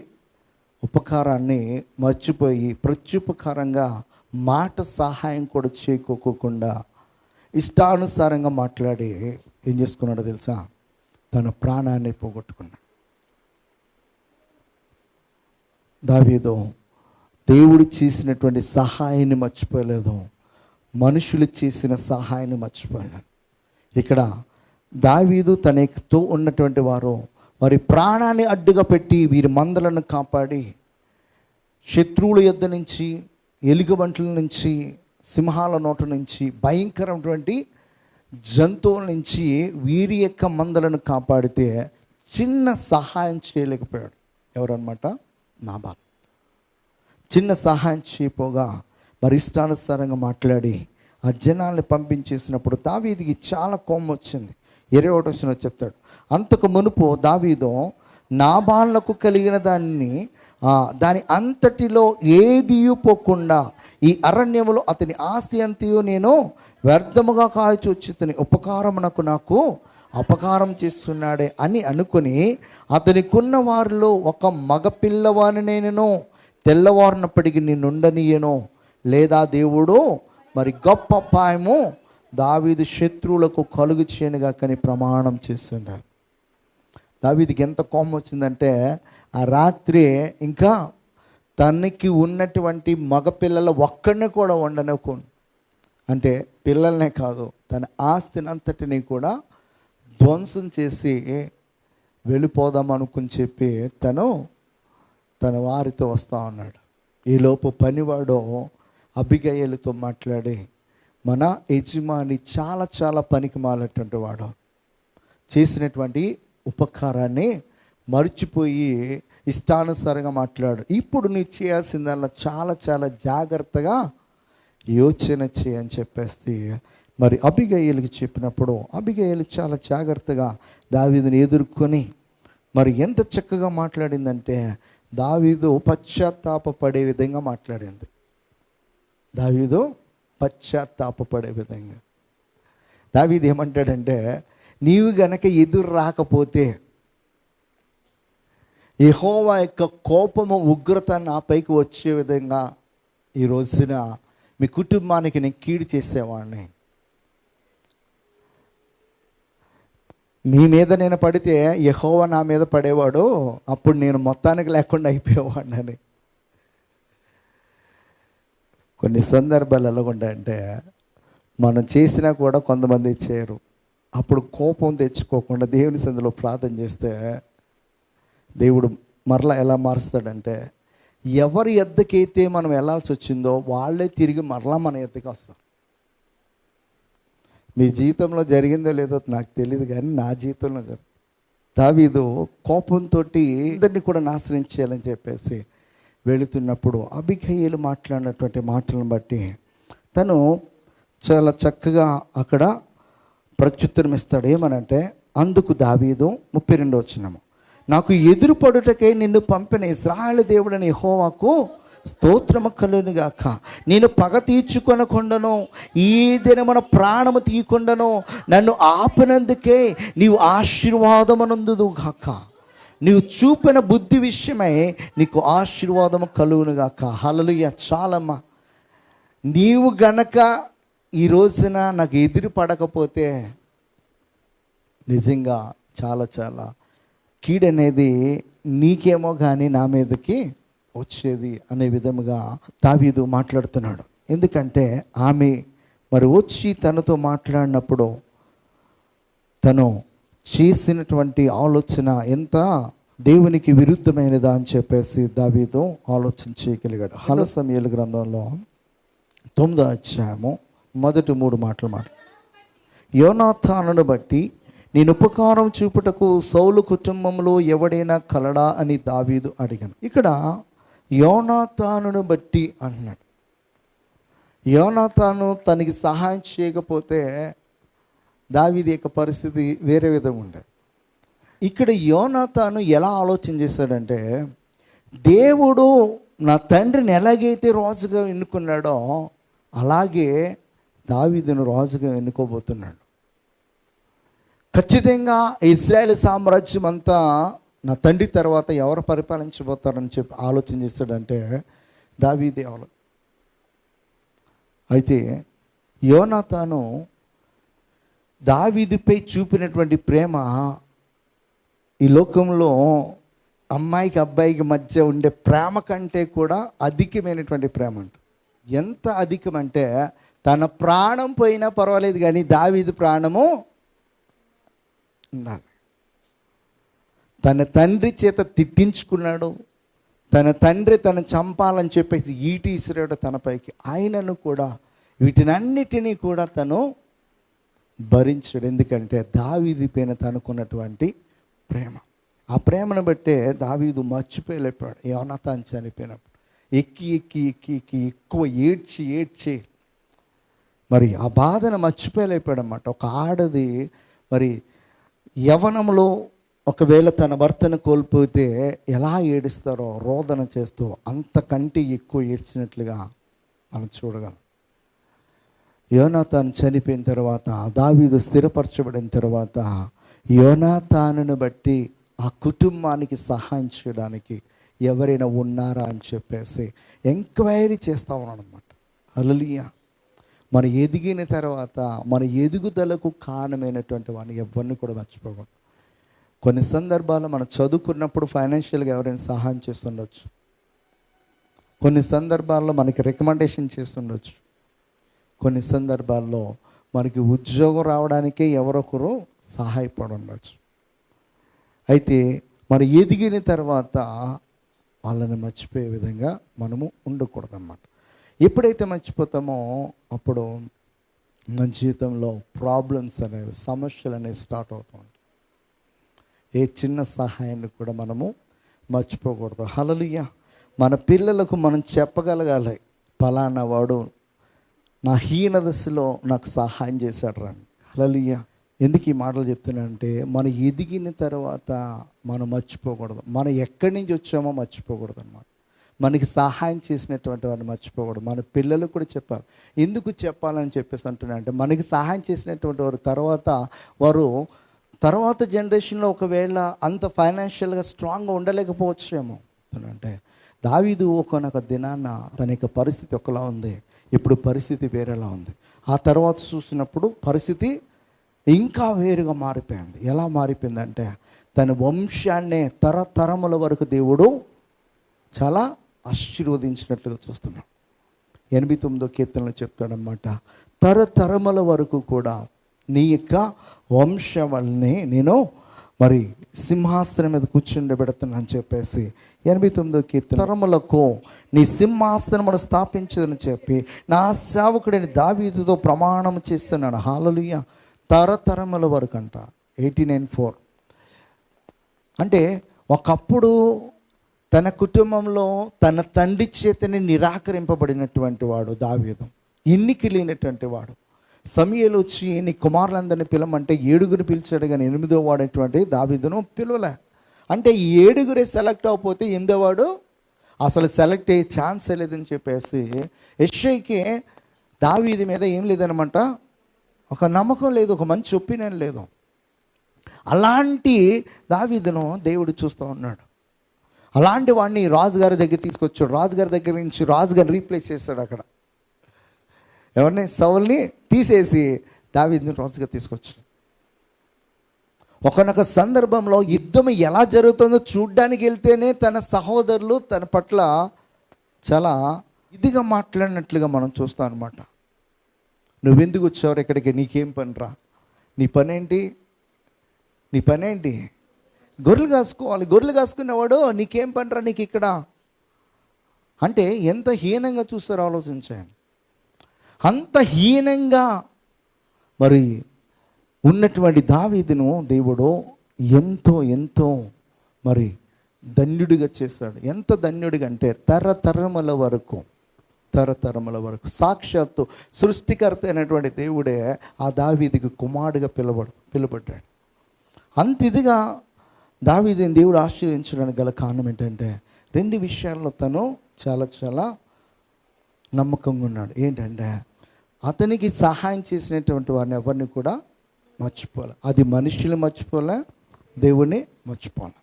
ఉపకారాన్ని మర్చిపోయి ప్రత్యుపకారంగా మాట సహాయం కూడా చేయకోకుండా ఇష్టానుసారంగా మాట్లాడి ఏం చేసుకున్నాడో తెలుసా? తన ప్రాణాన్ని పోగొట్టుకున్నాడు. దావీదు దేవుడు చేసినటువంటి సహాయాన్ని మర్చిపోలేదు, మనుషులు చేసిన సహాయాన్ని మర్చిపోలేదు. ఇక్కడ దావీదు తనతో ఉన్నటువంటి వారు వారి ప్రాణాన్ని అడ్డుగా పెట్టి వీరి మందలను కాపాడి శత్రువుల యొద్ద నుంచి, ఎలుగుబంట్ల నుంచి, సింహాల నోట నుంచి, భయంకరమైనటువంటి జంతువుల నుంచి వీరి యొక్క మందలను కాపాడితే చిన్న సహాయం చేయలేకపోయాడు. ఎవరన్నమాట? నాబాల్. చిన్న సహాయం చేయపోగా మరి ఇష్టానుసారంగా మాట్లాడి ఆ జనాల్ని పంపించేసినప్పుడు దావీదుకి చాలా కోపం వచ్చింది. 21వ వచనంలో చెప్తాడు, అంతకు మునుపు దావీదు నాబాలుకు కలిగిన దాని అంతటిలో ఏదియు పోకుండా ఈ అరణ్యములో అతని ఆస్తి అంతయు నేను వ్యర్థముగా కాయచు వచ్చి ఉపకారమునకు నాకు అపకారం చేస్తున్నాడే అని అనుకుని అతనికున్న వారిలో ఒక మగపిల్లవాని నేను తెల్లవారినప్పటికీ నిన్నుండనీయను, లేదా దేవుడు మరి గొప్ప అపాయము దావీదు శత్రువులకు కలుగు చేయనుగా కానీ ప్రమాణం చేస్తున్నారు. దావీదుకి ఎంత కోపం వచ్చిందంటే ఆ రాత్రి ఇంకా తనకి ఉన్నటువంటి మగపిల్లల ఒక్కడిని కూడా ఉండనుకోండి, అంటే పిల్లల్నే కాదు తన ఆస్తిని అంతటిని కూడా ధ్వంసం చేసి వెళ్ళిపోదాం అనుకుని చెప్పి తన వారితో వస్తూ ఉన్నాడు. ఈలోపు పనివాడు అబిగయీలుతో మాట్లాడి, మన యజమాని చాలా చాలా పనికి మాలినటువంటి వాడు, చేసినటువంటి ఉపకారాన్ని మర్చిపోయి ఇష్టానుసారంగా మాట్లాడు, ఇప్పుడు నీవు చేయాల్సిందల్లా చాలా చాలా జాగ్రత్తగా యోచన చేయని చెప్పేసి మరి అబిగయీలుకి చెప్పినప్పుడు అబిగయీలు చాలా జాగ్రత్తగా దావీదుని ఎదుర్కొని మరి ఎంత చక్కగా మాట్లాడిందంటే దావీదు పశ్చాత్తాపపడే విధంగా మాట్లాడింది. దావీదు పశ్చాత్తాపపడే విధంగా. దావీదు ఏమంటాడంటే, నీవు గనక ఎదురు రాకపోతే యెహోవా యొక్క కోపము ఉగ్రత నాపైకి వచ్చే విధంగా ఈ రోజున మీ కుటుంబానికి నేను కీడు చేసేవాడిని. మీ మీద నేను పడితే యెహోవా నా మీద పడేవాడు, అప్పుడు నేను మొత్తానికి లేకుండా అయిపోయేవాడిని. కొన్ని సందర్భాలు ఎలాగుంటాయంటే మనం చేసినా కూడా కొంతమంది చేయరు. అప్పుడు కోపం తెచ్చుకోకుండా దేవుని సన్నిధిలో ప్రార్థన చేస్తే దేవుడు మరలా ఎలా మారుస్తాడంటే, ఎవరి ఎద్దకైతే మనం వెళ్ళాల్సి వచ్చిందో వాళ్ళే తిరిగి మరలా మన ఎద్దకి వస్తారు. మీ జీవితంలో జరిగిందో లేదో నాకు తెలియదు, కానీ నా జీవితంలో దావీదు కోపంతో అందరినీ కూడా నాశనం చేయాలని చెప్పేసి వెళుతున్నప్పుడు అబిగయీలు మాట్లాడినటువంటి మాటలను బట్టి తను చాలా చక్కగా అక్కడ ప్రత్యుత్తరం ఇస్తాడు. ఏమనంటే, అందుకు దావీదు 32వ వచనము, నాకు ఎదురుపడుటకై నిన్ను పంపిన ఇశ్రాయేలు దేవుడైన యెహోవాకు స్తోత్రము కలుగునుగాక. నేను పగ తీర్చుకొనకుండాను ఈ దినమున ప్రాణము తీయకుండాను నన్ను ఆపినందుకే నీవు ఆశీర్వాదమునందుదుగాక. నీవు చూపిన బుద్ధి విషయమై నీకు ఆశీర్వాదము కలుగునుగాక. హల్లెలూయా. చాలమ్మా, నీవు గనక ఈ రోజున నాకు ఎదురు పడకపోతే నిజంగా చాలా చాలా కీడనేది నీకేమో కానీ నా మీదకి వచ్చేది అనే విధముగా దావీదు మాట్లాడుతున్నాడు. ఎందుకంటే ఆమె మరి వచ్చి తనతో మాట్లాడినప్పుడు తను చేసినటువంటి ఆలోచన ఎంత దేవునికి విరుద్ధమైనదా అని చెప్పేసి దావీదు ఆలోచన చేయగలిగాడు. హల సమూయేలు గ్రంథంలో 9వ అధ్యాయము మొదటి 3 మాటలు యోనాతానును బట్టి నేను ఉపకారం చూపుటకు సౌలు కుటుంబంలో ఎవడైనా కలడా అని దావీదు అడిగాను. ఇక్కడ యోనాతానును బట్టి అన్నాడు. యోనాతాను తనకి సహాయం చేయకపోతే దావీదు యొక్క పరిస్థితి వేరే విధంగా ఉండే. ఇక్కడ యోనాతాను ఎలా ఆలోచన చేశాడంటే, దేవుడు నా తండ్రిని ఎలాగైతే రాజుగా ఎన్నుకున్నాడో అలాగే దావీదును రాజుగా ఎన్నుకోబోతున్నాడు. ఖచ్చితంగా ఇశ్రాయేలు సామ్రాజ్యం అంతా నా తండ్రి తర్వాత ఎవరు పరిపాలించబోతారని చెప్పి ఆలోచన చేస్తాడంటే దావీదే. అయితే యోనాతాను దావీదుపై చూపినటువంటి ప్రేమ ఈ లోకంలో అమ్మాయికి అబ్బాయికి మధ్య ఉండే ప్రేమ కంటే కూడా అధికమైనటువంటి ప్రేమ అంట. ఎంత అధికమంటే తన ప్రాణం పోయినా పర్వాలేదు కానీ దావీదు ప్రాణము ఉండాలి. తన తండ్రి చేత తిట్టించుకున్నాడు, తన తండ్రి తను చంపాలని చెప్పేసి ఈటి ఇసిరాడు తనపైకి. ఆయనను కూడా వీటినన్నిటినీ కూడా తను భరించాడు. ఎందుకంటే దావీదు పైన తనకున్నటువంటి ప్రేమ. ఆ ప్రేమను బట్టే దావీదు మర్చిపోలేపాడు. యోనాతాను చనిపోయినప్పుడు ఎక్కి ఎక్కి ఎక్కి ఎక్కి ఎక్కువ ఏడ్చి మరి ఆ బాధను మర్చిపోలేపాడు అన్నమాట. ఒక ఆడది మరి యవ్వనంలో ఒకవేళ తన భర్తను కోల్పోతే ఎలా ఏడుస్తారో రోదన చేస్తూ అంతకంటే ఎక్కువ ఏడ్చినట్లుగా మనం చూడగలం. యోనాతాను చనిపోయిన తర్వాత, దావీదు స్థిరపరచబడిన తర్వాత, యోనాతానును బట్టి ఆ కుటుంబానికి సహాయం చేయడానికి ఎవరైనా ఉన్నారా అని చెప్పేసి ఎంక్వైరీ చేస్తూ ఉన్నాడు అన్నమాట. హల్లెలూయా. మన ఎదిగిన తర్వాత మన ఎదుగుదలకు కారణమైనటువంటి వాడిని ఎవరిని కూడా మర్చిపోకూడదు. కొన్ని సందర్భాల్లో మనం చదువుకున్నప్పుడు ఫైనాన్షియల్గా ఎవరైనా సహాయం చేస్తుండొచ్చు. కొన్ని సందర్భాల్లో మనకి రికమెండేషన్ చేస్తుండొచ్చు. కొన్ని సందర్భాల్లో మనకి ఉద్యోగం రావడానికే ఎవరొకరు సహాయపడి ఉండొచ్చు. అయితే మరి ఎదిగిన తర్వాత వాళ్ళని మర్చిపోయే విధంగా మనము ఉండకూడదన్నమాట. ఎప్పుడైతే మర్చిపోతామో అప్పుడు మన జీవితంలో ప్రాబ్లమ్స్ అనేవి, సమస్యలు అనేవి స్టార్ట్ అవుతూ ఉంటాయి. ఏ చిన్న సహాయాన్ని కూడా మనము మర్చిపోకూడదు. హల్లెలూయా. మన పిల్లలకు మనం చెప్పగలగాలి, పలానా వాడు నా హీన దశలో నాకు సహాయం చేశాడు రండి. హల్లెలూయా. ఎందుకు ఈ మాటలు చెప్తున్నానంటే, మనం ఎదిగిన తర్వాత మనం మర్చిపోకూడదు. మనం ఎక్కడి నుంచి వచ్చామో మర్చిపోకూడదు అన్నమాట. మనకి సహాయం చేసినటువంటి వాడిని మర్చిపోకూడదు. మన పిల్లలకు కూడా చెప్పాలి. ఎందుకు చెప్పాలని చెప్పేసి అంటున్నా అంటే, మనకి సహాయం చేసినటువంటి వారు తర్వాత జనరేషన్లో ఒకవేళ అంత ఫైనాన్షియల్గా స్ట్రాంగ్గా ఉండలేకపోవచ్చేమో. అంటే దావీదు ఒకనొక దినాన తన యొక్క పరిస్థితి ఒకలా ఉంది, ఇప్పుడు పరిస్థితి వేరేలా ఉంది. ఆ తర్వాత చూసినప్పుడు పరిస్థితి ఇంకా వేరుగా మారిపోయింది. ఎలా మారిపోయిందంటే, తన వంశాన్నే తరతరముల వరకు దేవుడు చాలా ఆశీర్వదించినట్లుగా చూస్తున్నాం. 89వ కీర్తనలో చెప్తాడనమాట, తరతరముల వరకు కూడా నీ యొక్క వంశవల్ని నేను మరి సింహాసనం మీద కూర్చుండబెడుతున్నాను చెప్పేసి 89వ కీర్తన, తరములకు నీ సింహాసనమును స్థాపించదని చెప్పి నా సేవకుడిని దావీదుతో ప్రమాణం చేస్తున్నాడు. హల్లెలూయా. తరతరముల వరకు అంట. 89:4 అంటే ఒకప్పుడు తన కుటుంబంలో తన తండ్రి చేతని నిరాకరింపబడినటువంటి వాడు దావీదు, ఎన్నిక లేనటువంటి వాడు. సమూయేలు వచ్చి నీ కుమారులందరినీ పిలమంటే 7 పిలిచాడు, కానీ 8వ వాడేటువంటి దావీదును పిలవలే. అంటే 7 సెలెక్ట్ అవ్వకపోతే 8వ వాడు అసలు సెలెక్ట్ అయ్యే ఛాన్సే లేదని చెప్పేసి యెషయికి దావీదు మీద ఏం లేదనమాట, ఒక నమ్మకం లేదు, ఒక మంచి ఒపీనియన్ లేదు. అలాంటి దావీదును దేవుడు చూస్తూ ఉన్నాడు. అలాంటి వాడిని రాజుగారి దగ్గర తీసుకొచ్చాడు. రాజుగారి దగ్గర నుంచి రాజుగారిని రీప్లేస్ చేశాడు. అక్కడ ఎవరిని, సౌల్ని తీసేసి దావీదుని రాజుగా తీసుకొచ్చాడు. ఒకనొక సందర్భంలో యుద్ధం ఎలా జరుగుతుందో చూడ్డానికి వెళ్తేనే తన సహోదరులు తన పట్ల చాలా ఇదిగా మాట్లాడినట్లుగా మనం చూస్తాం అనమాట. నువ్వెందుకు వచ్చావు ఇక్కడికి, నీకేం పనిరా, నీ పనేంటి, గొర్రెలు కాసుకోవాలి, గొర్రెలు కాసుకునేవాడు నీకేం పనిరా నీకు ఇక్కడ అంటే ఎంత హీనంగా చూస్తారో ఆలోచించండి. అంత హీనంగా మరి ఉన్నటువంటి దావీదును దేవుడు ఎంతో మరి ధన్యుడిగా చేశాడు. ఎంత ధన్యుడిగా అంటే తరతరముల వరకు సాక్షాత్తు సృష్టికర్త అయినటువంటి దేవుడే ఆ దావీదుకి కుమారుడిగా పిలువబడ్డాడు. అంత ఇదిగా దావీదుని దేవుడు ఆశీర్వదించడానికి గల కారణం ఏంటంటే, 2 విషయాల్లో తను చాలా నమ్మకంగా ఉన్నాడు. ఏంటంటే, అతనికి సహాయం చేసినటువంటి వారిని ఎవరిని కూడా మర్చిపోలే. అది మనుషులు మర్చిపోలే, దేవుణ్ణి మర్చిపోలే.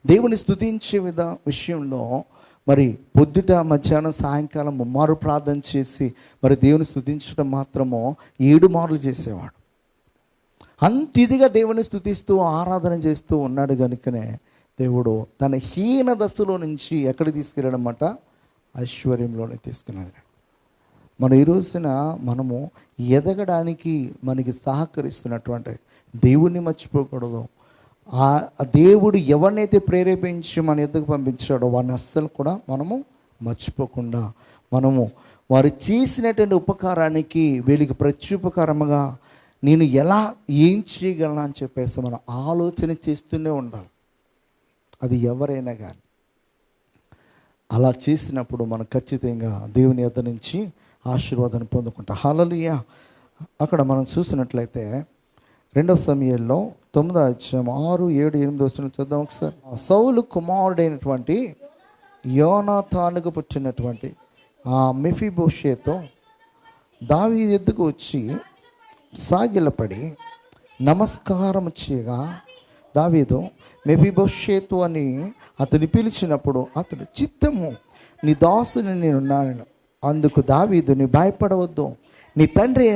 దేవుని స్తుతించే విషయంలో మరి పొద్దుట మధ్యాహ్నం సాయంకాలం 3 మారు ప్రార్థన చేసి మరి దేవుని స్తుతించడం మాత్రమో 7 మార్లు చేసేవాడు. అంత ఇదిగా దేవుని స్తుతిస్తూ ఆరాధన చేస్తూ ఉన్నాడు. కనుకనే దేవుడు తన హీన దశలో నుంచి ఎక్కడ తీసుకెళ్ళాడన్నమాట, ఐశ్వర్యంలోనే తీసుకెళ్ళాడు. మన ఈ రోజున మనము ఎదగడానికి మనకి సహకరిస్తున్నటువంటి దేవుణ్ణి మర్చిపోకూడదు. ఆ దేవుడు ఎవరినైతే ప్రేరేపించి మన ఎద్దకు పంపించాడో వారిని అస్సలు కూడా మనము మర్చిపోకుండా, మనము వారు చేసినటువంటి ఉపకారానికి వీళ్ళకి ప్రత్యుపకారముగా నేను ఏం చేయగలను అని చెప్పేసి మనం ఆలోచన చేస్తూనే ఉండాలి. అది ఎవరైనా కానీ అలా చేసినప్పుడు మనం ఖచ్చితంగా దేవుని యొద్ద నుంచి ఆశీర్వాదాన్ని పొందుకుంటాం. హల్లెలూయా. అక్కడ మనం చూసినట్లయితే 2 సమూయేలులో 9వ అధ్యాయం 6, 7, 8 వచనాలు చూద్దాం ఒకసారి. సౌలు కుమారుడైనటువంటి యోనాతానుకు పుట్టినటువంటి మెఫీబోషేతు దావీదు ఎద్దుకు వచ్చి సాగిలపడి నమస్కారం చేయగా, దావీదు మెఫీబోషేతు అని అతని పిలిచినప్పుడు అతడు, చిత్తము నీ దాసుని నేనున్నాను, అందుకు దావీదు, నీ భయపడవద్దు, నీ తండ్రి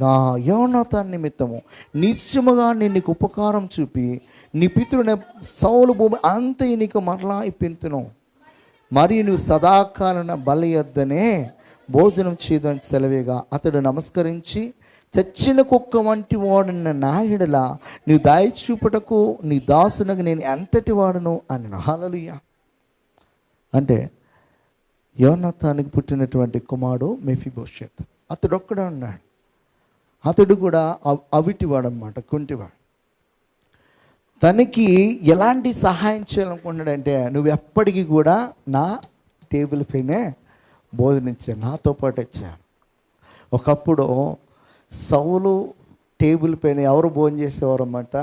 నా యోనాతాను నిమిత్తము నిశ్చయముగా నీకు ఉపకారం చూపి నీ పితృని సౌలు భూమి అంతయు నీకు మరలా ఇప్పింతును, మరియు నువ్వు సదాకాలన బలి యొద్దనే భోజనం చేయదని సెలవేగా, అతడు నమస్కరించి, చచ్చిన కుక్క వంటి వాడున్న నా ఎడల నీవు దయ చూపుటకు నీ దాసునకు నేను ఎంతటి వాడును అని. హల్లెలూయా. అంటే యోనాతానుకు పుట్టినటువంటి కుమారుడు మెఫీబోషెతు, అతడు ఒక్కడే ఉన్నాడు. అతడు కూడా అవిటివాడు అన్నమాట, కుంటివాడు. తనకి ఎలాంటి సహాయం చేయాలనుకున్నాడంటే, నువ్వు ఎప్పటికీ కూడా నా టేబుల్ పైనే భోజనించాను, నాతో పాటు వచ్చాను. ఒకప్పుడు సౌలు టేబుల్ పైన ఎవరు భోజనం చేసేవారు అన్నమాట?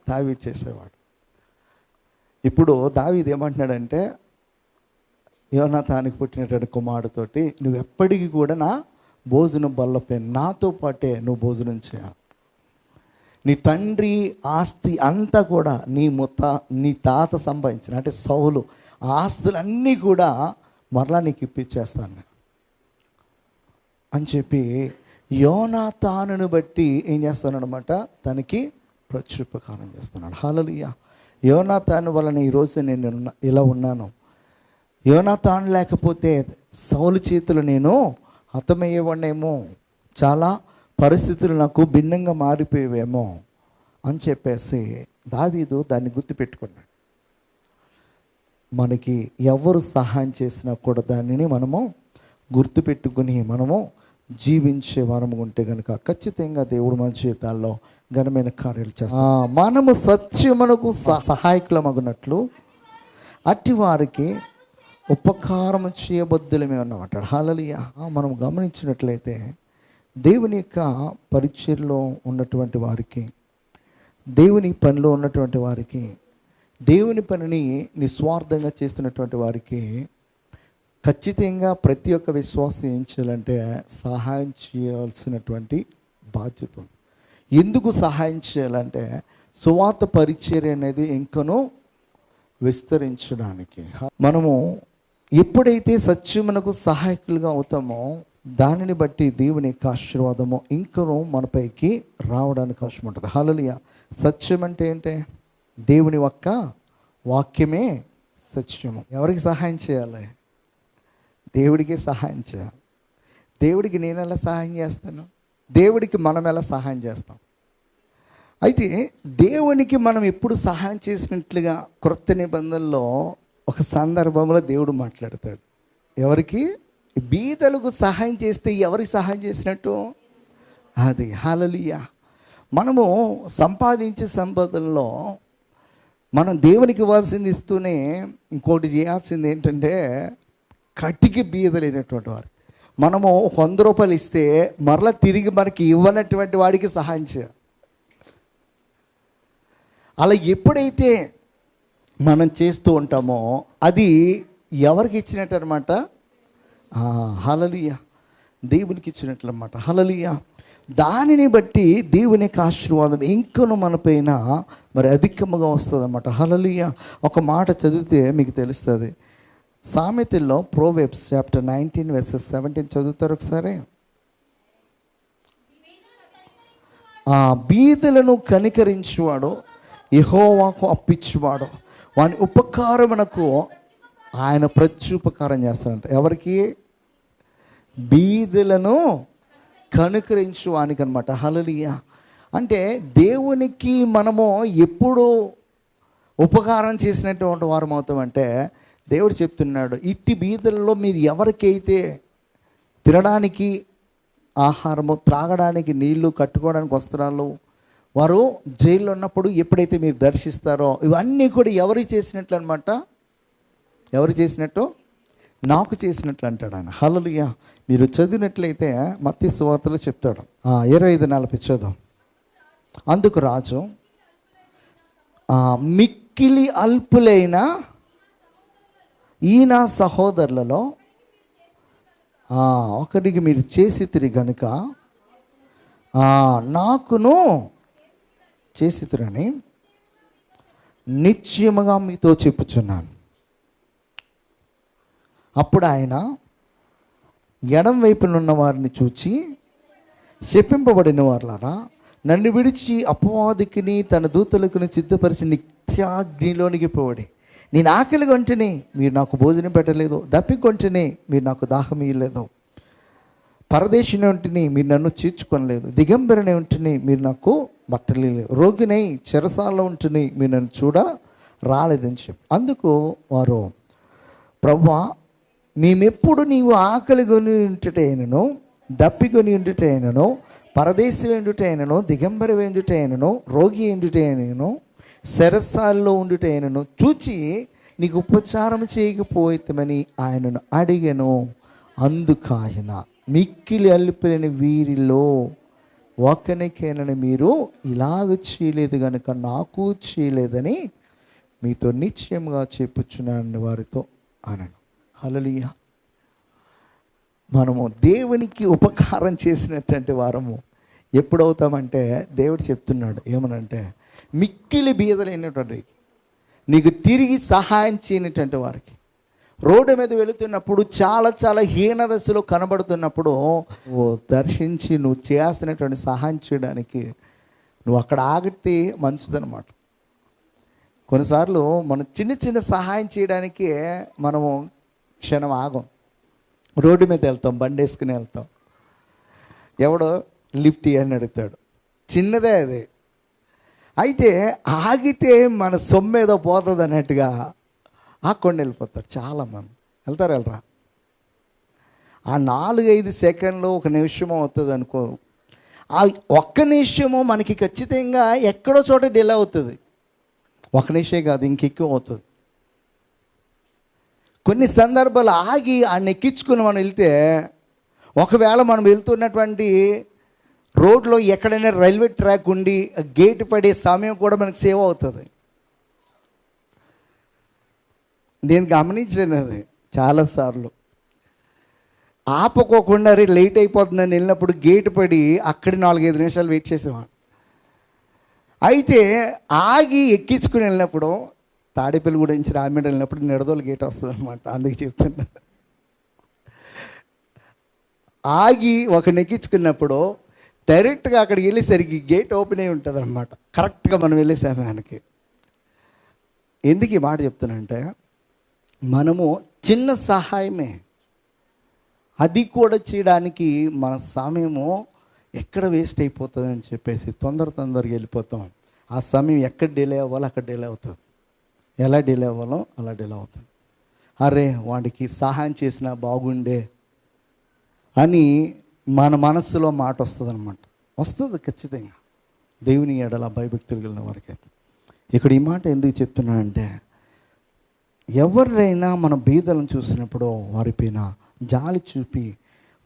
దావీదు చేసేవాడు. ఇప్పుడు దావీదు ఏమంటున్నాడంటే, యోనాతానుకు పుట్టినటువంటి కుమారుడితోటి, నువ్వు ఎప్పటికీ కూడా నా భోజనం బల్లపై నాతో పాటే నువ్వు భోజనం చేయాలి. నీ తండ్రి ఆస్తి అంతా కూడా నీ తాత సంపాదించిన, అంటే సౌలు ఆస్తులన్నీ కూడా మరలా నీకు ఇప్పించేస్తాను అని చెప్పి యోనాతానును బట్టి ఏం చేస్తానన్నమాట? తనకి ప్రత్యుపకారం చేస్తున్నాడు. హల్లెలూయా. యోనాతాను వలన ఈరోజు నేను ఇలా ఉన్నాను. యోనాతాను లేకపోతే సౌలు చేతులు నేను హతమయ్యేవాడినేమో, చాలా పరిస్థితులు నాకు భిన్నంగా మారిపోయేవేమో అని చెప్పేసి దావీదు దాన్ని గుర్తుపెట్టుకున్నాడు. మనకి ఎవరు సహాయం చేసినా కూడా దానిని మనము గుర్తుపెట్టుకుని మనము జీవించే వారము ఉంటే కనుక ఖచ్చితంగా దేవుడు మన జీవితాల్లో ఘనమైన కార్యాలు చేస్తాం. మనము సత్యమునకు సహాయకులమగునట్లు అట్టి వారికి ఉపకారం చేయబద్దులమే అన్నమాట. హల్లెలూయా. మనం గమనించినట్లయితే దేవుని యొక్క పరిచర్యలో ఉన్నటువంటి వారికి, దేవుని పనిలో ఉన్నటువంటి వారికి, దేవుని పనిని నిస్వార్థంగా చేస్తున్నటువంటి వారికి ఖచ్చితంగా ప్రతి ఒక్క విశ్వాసం ఏం చేయాలంటే సహాయం చేయాల్సినటువంటి బాధ్యత ఉంది. ఎందుకు సహాయం చేయాలంటే సువార్త పరిచర్య అనేది ఇంకనూ విస్తరించడానికి. మనము ఎప్పుడైతే సత్యమునకు సహాయకులుగా అవుతామో దానిని బట్టి దేవుని యొక్క ఆశీర్వాదము ఇంకనూ మనపైకి రావడానికి అవసరం ఉంటుంది. హల్లెలూయా. సత్యం అంటే ఏంటి? దేవుని యొక్క వాక్యమే సత్యము. ఎవరికి సహాయం చేయాలి? దేవుడికి సహాయం చేయాలి. దేవుడికి నేను ఎలా సహాయం చేస్తాను? దేవుడికి మనం ఎలా సహాయం చేస్తాం? అయితే దేవునికి మనం ఎప్పుడు సహాయం చేసినట్లుగా క్రొత్త నిబంధనలో ఒక సందర్భంలో దేవుడు మాట్లాడతాడు. ఎవరికి? బీదలకు సహాయం చేస్తే ఎవరికి సహాయం చేసినట్టు? అది. హల్లెలూయా. మనము సంపాదించే సంపదల్లో మనం దేవునికి ఇవ్వాల్సింది ఇస్తూనే ఇంకోటి చేయాల్సింది ఏంటంటే కటికి బీదలైనటువంటి వారు మనము 100 రూపాయలు ఇస్తే మరలా తిరిగి మనకి ఇవ్వనటువంటి వాడికి సహాయం చేయాలి. అలా ఎప్పుడైతే మనం చేస్తూ ఉంటామో అది ఎవరికి ఇచ్చినట్టు అనమాట? హల్లెలూయా. దేవునికి ఇచ్చినట్లు అన్నమాట. హల్లెలూయా. దానిని బట్టి దేవుని యొక్క ఆశీర్వాదం ఇంకను మన పైన మరి అధికముగా వస్తుంది అన్నమాట. హల్లెలూయా. ఒక మాట చదివితే మీకు తెలుస్తుంది. సామెతల్లో ప్రోవెర్బ్స్ చాప్టర్ 19:17 చదువుతారు ఒకసారి. బీదలను కనికరించువాడు యెహోవాకు అప్పించువాడు, వాని ఉపకారమునకు ఆయన ప్రత్యుపకారం చేస్తాడంట. ఎవరికి? బీదలను కనుకరించు వానికి అనమాట. హల్లెలూయా. అంటే దేవునికి మనము ఎప్పుడు ఉపకారం చేసినటువంటి వారం అవుతామంటే దేవుడు చెప్తున్నాడు, ఇట్టి బీదలలో మీరు ఎవరికైతే తినడానికి ఆహారము, త్రాగడానికి నీళ్లు, కట్టుకోవడానికి వస్త్రాలు, వారు జైల్లో ఉన్నప్పుడు ఎప్పుడైతే మీరు దర్శిస్తారో ఇవన్నీ కూడా ఎవరికి చేసినట్లు అనమాట? ఎవరు చేసినట్టు? నాకు చేసినట్లు అంటాడు ఆయన. హల్లెలూయా. మీరు చదివినట్లయితే మత్తయి సువార్తలో చెప్తాడు. 25:40 చదువు. అందుకు రాజు, మిక్కిలి అల్పులైన ఈ నా సహోదరులలో ఒకరికి మీరు చేసితిరి గనుక నాకును చేసితిరని నిశ్చయముగా మీతో చెప్పుచున్నాను. అప్పుడు ఆయన ఎడం వైపునున్న వారిని చూచి, శపింపబడిన వారులారా, నన్ను విడిచి అపవాదికిని తన దూతలకుని సిద్ధపరిచి నిత్యాగ్నిలోనికి పోవడి. నేను ఆకలి కొంటేనే మీరు నాకు భోజనం పెట్టలేదు, దప్పికొంటేనే మీరు నాకు దాహం ఇయ్యలేదు, పరదేశిని ఉంటేనే మీరు నన్ను చీర్చుకొనలేదు, దిగంబరిని ఉంటేనే మీరు నాకు బట్టలు లేదు, రోగినై చెరసాలలో ఉంటేనే మీరు నన్ను చూడ రాలేదని చెప్పి. అందుకు వారు, ప్రభువా, మేమెప్పుడు నీవు ఆకలి కొని ఉండుటైనను, దప్పికొని ఉండుటైనను, పరదేశి ఉండుటైనను, దిగంబరి ఉండుటైనను, రోగి ఉండుటైనను, చెరసాలలో ఉండుటైనను చూచి నీకు ఉపచారం చేయకపోయితమని ఆయనను అడిగెను. అందుకాయన, మిక్కిలి అల్పులైన వీరిలో ఒకనికైనా మీరు ఇలాగ చేయలేదు కనుక నాకు చేయలేదని మీతో నిశ్చయముగా చెప్పుచున్నాను వారితో అనను. హల్లెలూయా. మనము దేవునికి ఉపకారం చేసినటువంటి వారము ఎప్పుడవుతామంటే, దేవుడు చెప్తున్నాడు ఏమనంటే, మిక్కిలి బీదలైనటువంటి నీకు తిరిగి సహాయం చేయనటువంటి వారికి, రోడ్డు మీద వెళుతున్నప్పుడు చాలా హీన దశలో కనబడుతున్నప్పుడు దర్శించి నువ్వు చేయాల్సినటువంటి సహాయం చేయడానికి నువ్వు అక్కడ ఆగితే మంచిదన్నమాట. కొన్నిసార్లు మనం చిన్న సహాయం చేయడానికి మనము క్షణం ఆగం. రోడ్డు మీద వెళ్తాం, బండి వేసుకుని వెళ్తాం, ఎవడో లిఫ్ట్ ఇవ్వని అడుగుతాడు, చిన్నదే అది. అయితే ఆగితే మన సొమ్మేదో పోతుంది అన్నట్టుగా ఆక్కొని వెళ్ళిపోతారు చాలామంది. వెళ్ళరా? ఆ 4-5 సెకండ్లు, 1 నిమిషమో అవుతుంది అనుకో. ఆ 1 నిమిషము మనకి ఖచ్చితంగా ఎక్కడో చోట డిలే అవుతుంది. 1 నిమిషమే కాదు, ఇంకెక్కువ అవుతుంది. కొన్ని సందర్భాలు ఆగి ఆయన ఎక్కించుకుని మనం వెళ్తే, ఒకవేళ మనం వెళ్తున్నటువంటి రోడ్లో ఎక్కడైనా రైల్వే ట్రాక్ ఉండి గేట్ పడే సమయం కూడా మనకు సేవ్ అవుతుంది. నేను గమనించాను అది చాలాసార్లు. ఆపకోకుండా లేట్ అయిపోతుందని వెళ్ళినప్పుడు గేట్ పడి అక్కడి 4-5 నిమిషాలు వెయిట్ చేసేవాడు. అయితే ఆగి ఎక్కించుకుని వెళ్ళినప్పుడు, తాడేపల్లి కూడా నుంచి రాజమండ్రి వెళ్ళినప్పుడు నిడదోలు గేట్ వస్తుంది అనమాట. అందుకే చెప్తున్నా, ఆగి ఒకరిని ఎక్కించుకున్నప్పుడు డైరెక్ట్గా అక్కడికి వెళ్ళేసరికి గేట్ ఓపెన్ అయి ఉంటుంది అనమాట, కరెక్ట్గా మనం వెళ్ళే సమయానికి. ఎందుకు ఈ మాట చెప్తానంటే, మనము చిన్న సహాయమే, అది కూడా చేయడానికి మన సమయము ఎక్కడ వేస్ట్ అయిపోతుంది అని చెప్పేసి తొందరగా వెళ్ళిపోతాం. ఆ సమయం ఎక్కడ డిలే అవ్వాలో అక్కడ డిలే అవుతుంది, ఎలా డిలే అవ్వాలో అలా డిలే అవుతుంది. అరే వాడికి సహాయం చేసినా బాగుండే అని మన మనస్సులో మాట వస్తుంది అనమాట. వస్తుంది ఖచ్చితంగా, దేవుని ఎడల భయభక్తులు కలిగిన వారికైతే. ఇక్కడ ఈ మాట ఎందుకు చెప్తున్నానంటే, ఎవరైనా మన బీదలను చూసినప్పుడు వారిపైన జాలి చూపి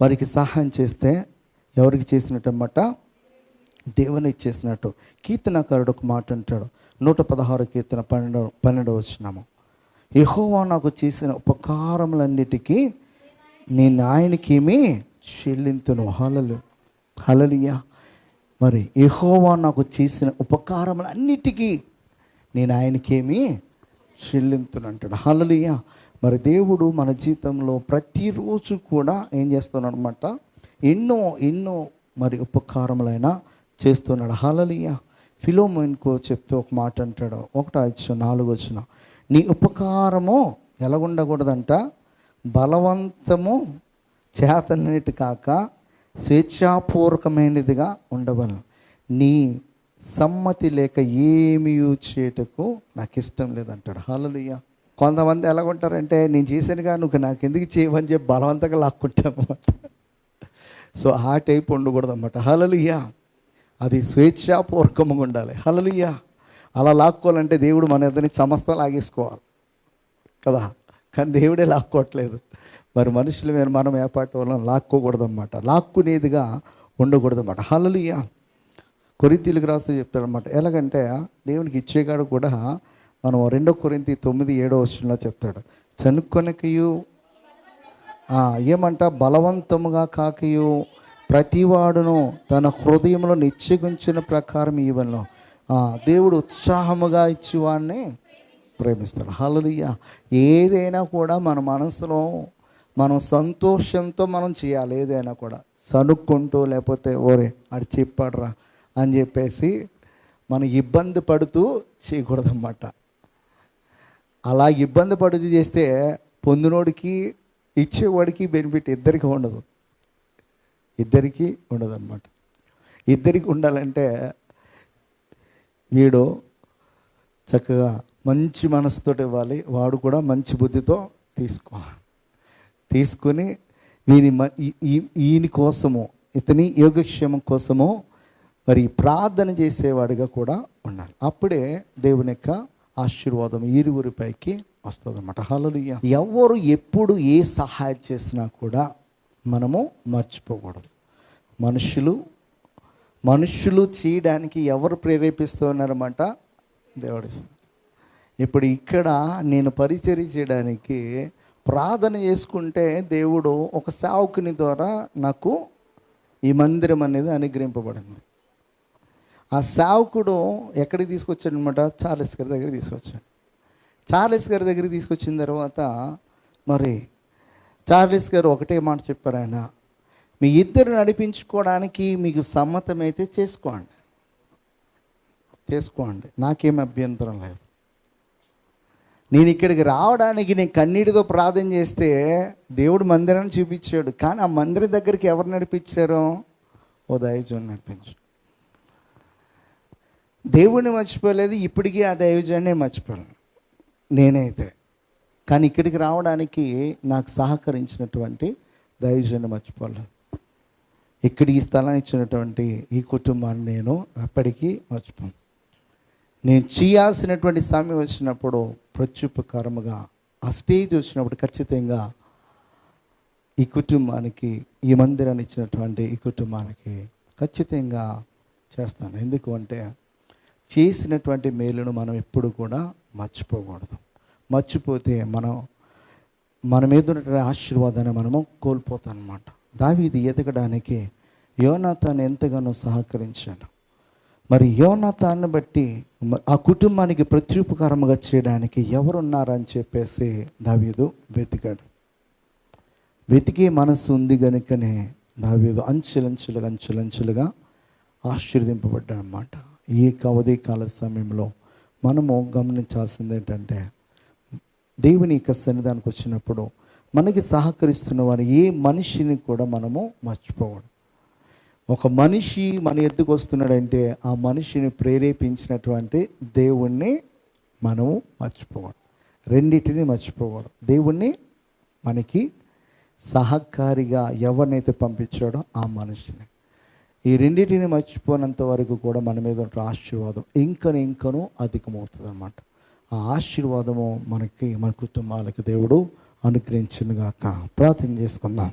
వారికి సహాయం చేస్తే ఎవరికి చేసినట్టు అన్నమాట? దేవునికి చేసినట్టు. కీర్తనకారుడు ఒక మాట అంటాడు, 116 కీర్తన 12వ వచనము, యెహోవా నాకు చేసిన ఉపకారములన్నిటికీ నేను ఆయనకేమీ చెల్లింతును. హల్లెలూయా. మరి యెహోవా నాకు చేసిన ఉపకారములన్నిటికీ నేను ఆయనకేమీ చెల్లింతును అంటాడు. హల్లెలూయా. మరి దేవుడు మన జీవితంలో ప్రతిరోజు కూడా ఏం చేస్తున్నాడు అనమాట? ఎన్నో మరి ఉపకారములైనా చేస్తున్నాడు. హల్లెలూయా. ఫిలోమోనుకు చెప్తూ ఒక మాట అంటాడు, 1:4 నీ ఉపకారము ఎలా ఉండకూడదంట? బలవంతము చేతనటి కాక స్వేచ్ఛాపూర్వకమైనదిగా ఉండవలను. నీ సమ్మతి లేక ఏమీ చేయటకు నాకు ఇష్టం లేదంటాడు. హల్లెలూయా. కొంతమంది ఎలాగుంటారంటే, నేను చేశానుగా నువ్వు నాకు ఎందుకు చేయమని చెప్పి బలవంతంగా లాక్కుంటాను. సో ఆ టైప్ ఉండకూడదు అన్నమాట. హల్లెలూయా. అది స్వేచ్ఛాపూర్వకంగా ఉండాలి. హల్లెలూయా. అలా లాక్కోవాలంటే దేవుడు మన ఇద్దరిని సమస్త లాగేసుకోవాలి కదా, కానీ దేవుడే లాక్కోవట్లేదు. మరి మనుషుల మీద మనం ఏర్పాటు వల్ల లాక్కోకూడదు అన్నమాట, లాక్కునేదిగా ఉండకూడదు అన్నమాట. హల్లెలూయా. కొరింథీయులకు రాస్తే చెప్తాడనమాట. ఎలాగంటే దేవునికి ఇచ్చేగాడు కూడా మనం 2 కొరింథీ 9:7 చెప్తాడు, చనుకొనకయు ఏమంట బలవంతముగా కాకయు ప్రతివాడును తన హృదయంలో నిశ్చయించిన ప్రకారం ఇవ్వను. దేవుడు ఉత్సాహముగా ఇచ్చేవాడిని ప్రేమిస్తాడు. హల్లెలూయా. ఏదైనా కూడా మన మనసులో మనం సంతోషంతో మనం చేయాలి. ఏదైనా కూడా సనుక్కుంటూ లేకపోతే ఓరే అది చెప్పాడరా అని చెప్పేసి మనం ఇబ్బంది పడుతూ చేయకూడదన్నమాట. అలా ఇబ్బంది పడుతూ చేస్తే పొందినోడికి ఇచ్చేవాడికి బెనిఫిట్ ఇద్దరికి ఉండదు అనమాట. ఇద్దరికి ఉండాలంటే వీడు చక్కగా మంచి మనసుతో ఇవ్వాలి, వాడు కూడా మంచి బుద్ధితో తీసుకొని ఈయన కోసము, ఇతని యోగక్షేమం కోసము మరి ప్రార్థన చేసేవాడిగా కూడా ఉండాలి. అప్పుడే దేవుని యొక్క ఆశీర్వాదం ఇరువురిపైకి వస్తుంది అన్నమాట. హల్లెలూయా. ఎవరు ఎప్పుడు ఏ సహాయం చేసినా కూడా మనము మర్చిపోకూడదు. మనుషులు చేయడానికి ఎవరు ప్రేరేపిస్తున్నారన్నమాట? దేవుడు. ఇప్పుడు ఇక్కడ నేను పరిచర్య చేయడానికి ప్రార్థన చేసుకుంటే దేవుడు ఒక సేవకుని ద్వారా నాకు ఈ మందిరం అనేది అనుగ్రహింపబడింది. ఆ సేవకుడు ఎక్కడికి తీసుకొచ్చాడు అనమాట? చార్లెస్ గారి దగ్గర తీసుకొచ్చాడు. చార్లెస్ గారి దగ్గరికి తీసుకొచ్చిన తర్వాత మరి చార్లెస్ గారు ఒకటే మాట చెప్పారు, ఆయన మీ ఇద్దరు నడిపించుకోవడానికి మీకు సమ్మతమైతే చేసుకోండి, నాకేం అభ్యంతరం లేదు. నేను ఇక్కడికి రావడానికి నేను కన్నీటితో ప్రార్థన చేస్తే దేవుడు మందిరాన్ని చూపించాడు, కానీ ఆ మందిరం దగ్గరికి ఎవరు నడిపించారో ఓ దైవజనుడు నడిపించాడు. దేవుడిని మర్చిపోలేదు, ఇప్పటికీ ఆ దైవజాన్నే మర్చిపోయాను నేనైతే. కానీ ఇక్కడికి రావడానికి నాకు సహకరించినటువంటి దైవజాన్ని మర్చిపోలేదు. ఇక్కడికి స్థలాన్ని ఇచ్చినటువంటి ఈ కుటుంబాన్ని నేను ఎప్పటికీ మర్చిపోను. నేను చేయాల్సినటువంటి సమయం వచ్చినప్పుడు ప్రత్యుపకారముగా ఆ స్టేజ్ వచ్చినప్పుడు ఖచ్చితంగా ఈ కుటుంబానికి, ఈ మందిరాన్ని ఇచ్చినటువంటి ఈ కుటుంబానికి ఖచ్చితంగా చేస్తాను. ఎందుకు అంటే చేసినటువంటి మేలును మనం ఎప్పుడు కూడా మర్చిపోకూడదు. మర్చిపోతే మన మీద ఉన్నటువంటి ఆశీర్వాదాన్ని మనము కోల్పోతాం అన్నమాట. దావీదు ఎదగడానికి యోనాతాను ఎంతగానో సహకరించాడు. మరి యోనాతాన్ని బట్టి ఆ కుటుంబానికి ప్రత్యుపకారముగా చేయడానికి ఎవరున్నారని చెప్పేసి దావీదు వెతికే మనసు ఉంది కనుకనే దావీదు అంచెలంచెలుగా ఆశీర్వదింపబడ్డాడు అన్నమాట. ఈ ఉదయకాల సమయంలో మనము గమనించాల్సింది ఏంటంటే, దేవుని యొక్క సన్నిధానికి వచ్చినప్పుడు మనకి సహకరిస్తున్న వారు ఏ మనిషిని కూడా మనము మర్చిపోకూడదు. ఒక మనిషి మన ఎద్దుకు వస్తున్నాడంటే ఆ మనిషిని ప్రేరేపించినటువంటి దేవుణ్ణి మనము మర్చిపోకూడదు. రెండింటిని మర్చిపోకూడదు. దేవుణ్ణి, మనకి సహకారిగా ఎవరినైతే పంపించాడో ఆ మనిషిని, ఈ రెండింటిని మర్చిపోయినంత వరకు కూడా మన మీద ఉన్న ఆశీర్వాదం ఇంకనూ అధికమవుతుంది అన్నమాట. ఆ ఆశీర్వాదము మన కుటుంబాలకు దేవుడు అనుగ్రహించునుగాక. ప్రార్థన చేసుకుందాం.